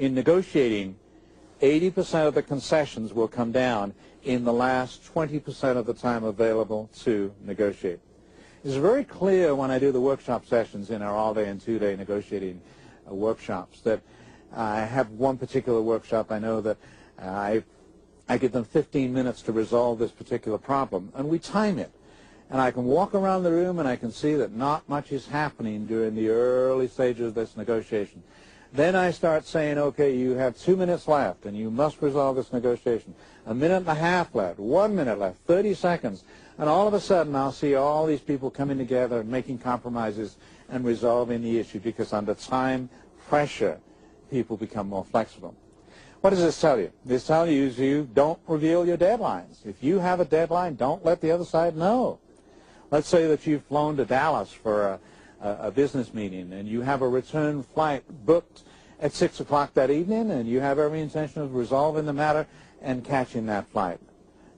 In negotiating, 80% of the concessions will come down in the last 20% of the time available to negotiate. It's very clear when I do the workshop sessions in our all-day and two-day negotiating workshops that I have one particular workshop. I know that I give them 15 minutes to resolve this particular problem, and we time it. And I can walk around the room and I can see that not much is happening during the early stages of this negotiation. Then I start saying, okay, you have 2 minutes left and you must resolve this negotiation. A minute and a half left, 1 minute left, 30 seconds. And all of a sudden I'll see all these people coming together and making compromises and resolving the issue, because under time pressure, people become more flexible. What does this tell you? This tells you don't reveal your deadlines. If you have a deadline, don't let the other side know. Let's say that you've flown to Dallas for a business meeting and you have a return flight booked at 6 o'clock that evening, and you have every intention of resolving the matter and catching that flight.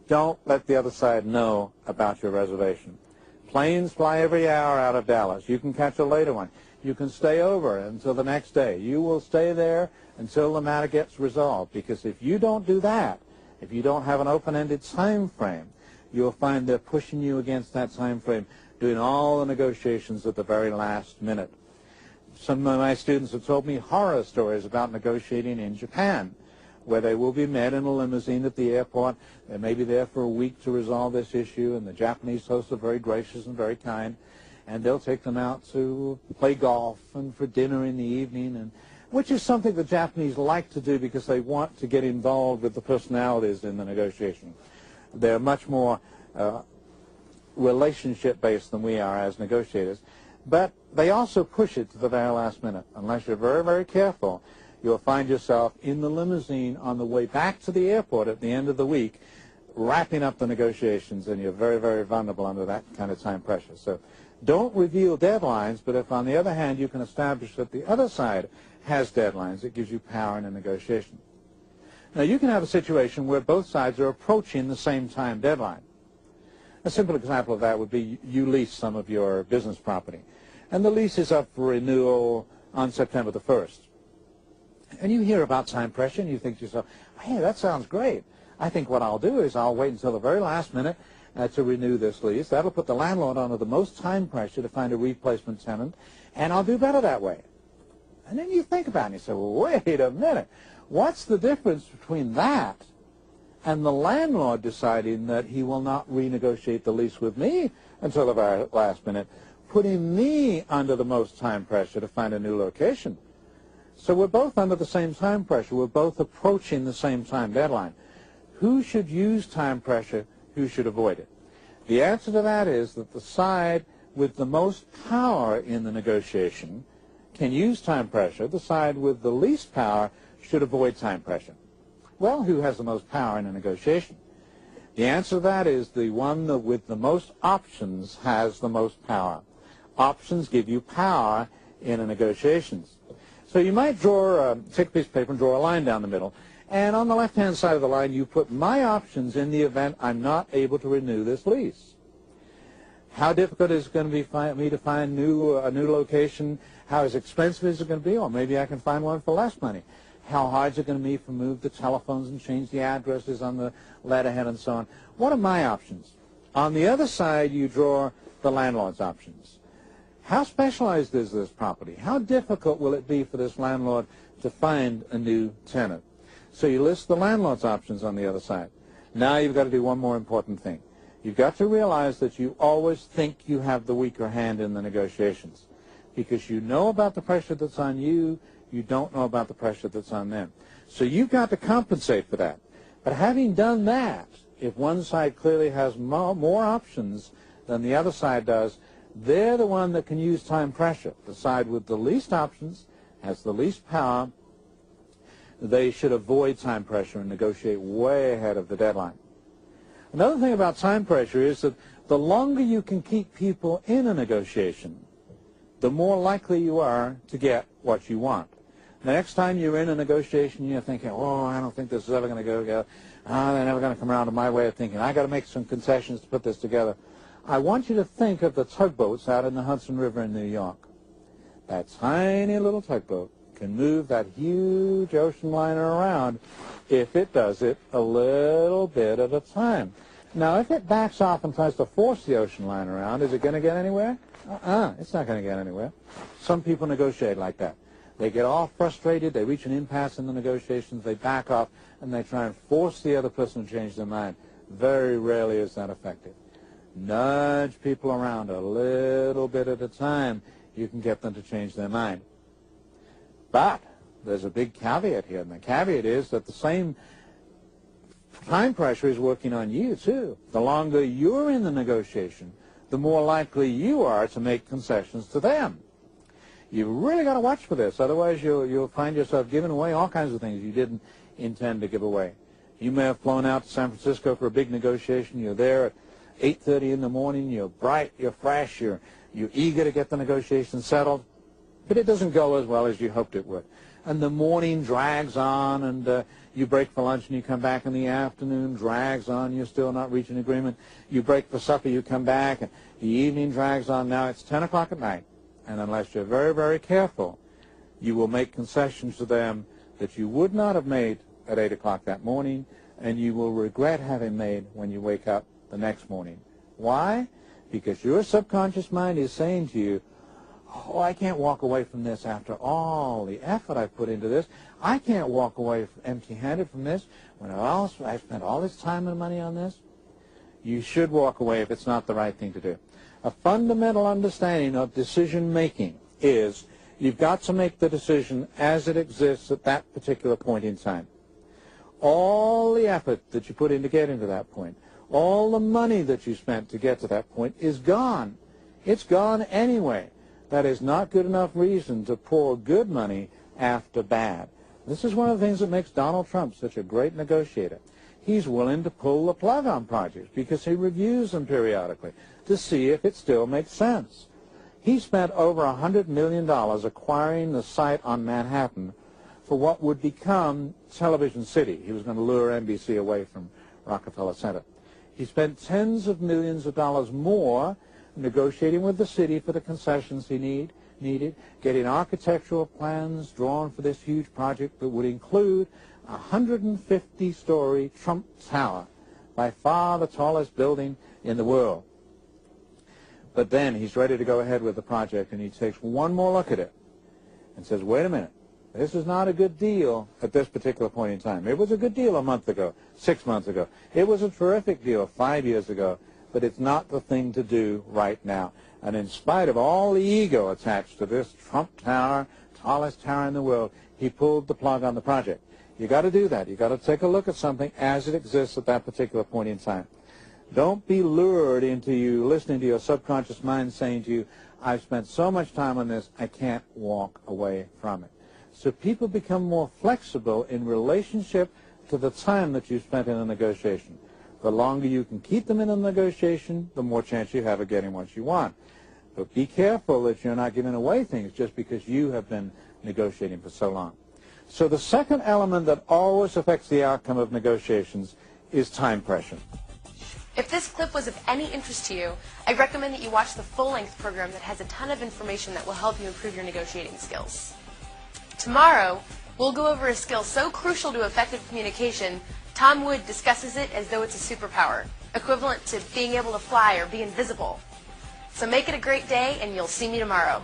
Don't let the other side know about your reservation. Planes fly every hour out of Dallas. You can catch a later one. You can stay over until the next day. You will stay there until the matter gets resolved, because if you don't do that, if you don't have an open-ended time frame, you'll find they're pushing you against that time frame, doing all the negotiations at the very last minute. Some of my students have told me horror stories about negotiating in Japan, where they will be met in a limousine at the airport. They may be there for a week to resolve this issue, and the Japanese hosts are very gracious and very kind, and they'll take them out to play golf and for dinner in the evening, and which is something the Japanese like to do because they want to get involved with the personalities in the negotiation. They're much more relationship-based than we are as negotiators. But they also push it to the very last minute. Unless you're very, very careful, you'll find yourself in the limousine on the way back to the airport at the end of the week, wrapping up the negotiations, and you're very, very vulnerable under that kind of time pressure. So don't reveal deadlines, but if, on the other hand, you can establish that the other side has deadlines, it gives you power in a negotiation. Now, you can have a situation where both sides are approaching the same time deadline. A simple example of that would be you lease some of your business property, and the lease is up for renewal on September the 1st. And you hear about time pressure, and you think to yourself, hey, that sounds great. I think what I'll do is I'll wait until the very last minute to renew this lease. That'll put the landlord under the most time pressure to find a replacement tenant, and I'll do better that way. And then you think about it, and you say, well, wait a minute. What's the difference between that and the landlord deciding that he will not renegotiate the lease with me until the very last minute, putting me under the most time pressure to find a new location? So we're both under the same time pressure. We're both approaching the same time deadline. Who should use time pressure? Who should avoid it? The answer to that is that the side with the most power in the negotiation can use time pressure. The side with the least power should avoid time pressure. Well, who has the most power in a negotiation? The answer to that is the one that with the most options has the most power. Options give you power in a negotiations. So you might take a piece of paper and draw a line down the middle, and on the left-hand side of the line you put my options in the event I'm not able to renew this lease. How difficult is it going to be for me to find a new location? How expensive is it going to be? Or maybe I can find one for less money. How hard is it going to be to move the telephones and change the addresses on the letterhead and so on? What are my options? On the other side, you draw the landlord's options. How specialized is this property? How difficult will it be for this landlord to find a new tenant? So you list the landlord's options on the other side. Now you've got to do one more important thing. You've got to realize that you always think you have the weaker hand in the negotiations, because you know about the pressure that's on you, you don't know about the pressure that's on them. So you've got to compensate for that. But having done that, if one side clearly has more options than the other side does, they're the one that can use time pressure. The side with the least options has the least power. They should avoid time pressure and negotiate way ahead of the deadline. Another thing about time pressure is that the longer you can keep people in a negotiation, the more likely you are to get what you want. The next time you're in a negotiation, you're thinking, oh, I don't think this is ever going to go together. They're never going to come around to my way of thinking. I've got to make some concessions to put this together. I want you to think of the tugboats out in the Hudson River in New York. That tiny little tugboat can move that huge ocean liner around if it does it a little bit at a time. Now, if it backs off and tries to force the ocean liner around, is it going to get anywhere? It's not going to get anywhere. Some people negotiate like that. They get all frustrated, they reach an impasse in the negotiations, they back off, and they try and force the other person to change their mind. Very rarely is that effective. Nudge people around a little bit at a time, you can get them to change their mind. But there's a big caveat here, and the caveat is that the same time pressure is working on you, too. The longer you're in the negotiation, the more likely you are to make concessions to them. You've really got to watch for this, otherwise you'll find yourself giving away all kinds of things you didn't intend to give away. You may have flown out to San Francisco for a big negotiation. You're there at 8:30 in the morning. You're bright, you're fresh, you're eager to get the negotiation settled, but it doesn't go as well as you hoped it would. And the morning drags on, and you break for lunch and you come back in the afternoon, drags on, you're still not reaching agreement. You break for supper, you come back, and the evening drags on. Now it's 10 o'clock at night, and unless you're very, very careful, you will make concessions to them that you would not have made at 8 o'clock that morning, and you will regret having made when you wake up the next morning. Why? Because your subconscious mind is saying to you, oh, I can't walk away from this after all the effort I put into this. I can't walk away empty-handed from this when I spent all this time and money on this. You should walk away if it's not the right thing to do. A fundamental understanding of decision-making is you've got to make the decision as it exists at that particular point in time. All the effort that you put into getting to that point, all the money that you spent to get to that point is gone. It's gone anyway. That is not good enough reason to pour good money after bad. This is one of the things that makes Donald Trump such a great negotiator. He's willing to pull the plug on projects because he reviews them periodically to see if it still makes sense. He spent over $100 million acquiring the site on Manhattan for what would become Television City. He was going to lure NBC away from Rockefeller Center. He spent tens of millions of dollars more negotiating with the city for the concessions he needed, getting architectural plans drawn for this huge project that would include a 150-story Trump Tower, by far the tallest building in the world. But then he's ready to go ahead with the project, and he takes one more look at it and says, wait a minute, this is not a good deal at this particular point in time. It was a good deal a month ago, 6 months ago. It was a terrific deal 5 years ago, but it's not the thing to do right now. And in spite of all the ego attached to this Trump Tower, tallest tower in the world, he pulled the plug on the project. You got to do that. You got to take a look at something as it exists at that particular point in time. Don't be lured into you listening to your subconscious mind saying to you, I've spent so much time on this, I can't walk away from it. So people become more flexible in relationship to the time that you spent in a negotiation. The longer you can keep them in a negotiation, the more chance you have of getting what you want. But be careful that you're not giving away things just because you have been negotiating for so long. So the second element that always affects the outcome of negotiations is time pressure. If this clip was of any interest to you, I recommend that you watch the full-length program that has a ton of information that will help you improve your negotiating skills. Tomorrow, we'll go over a skill so crucial to effective communication, Tom Wood discusses it as though it's a superpower, equivalent to being able to fly or be invisible. So make it a great day, and you'll see me tomorrow.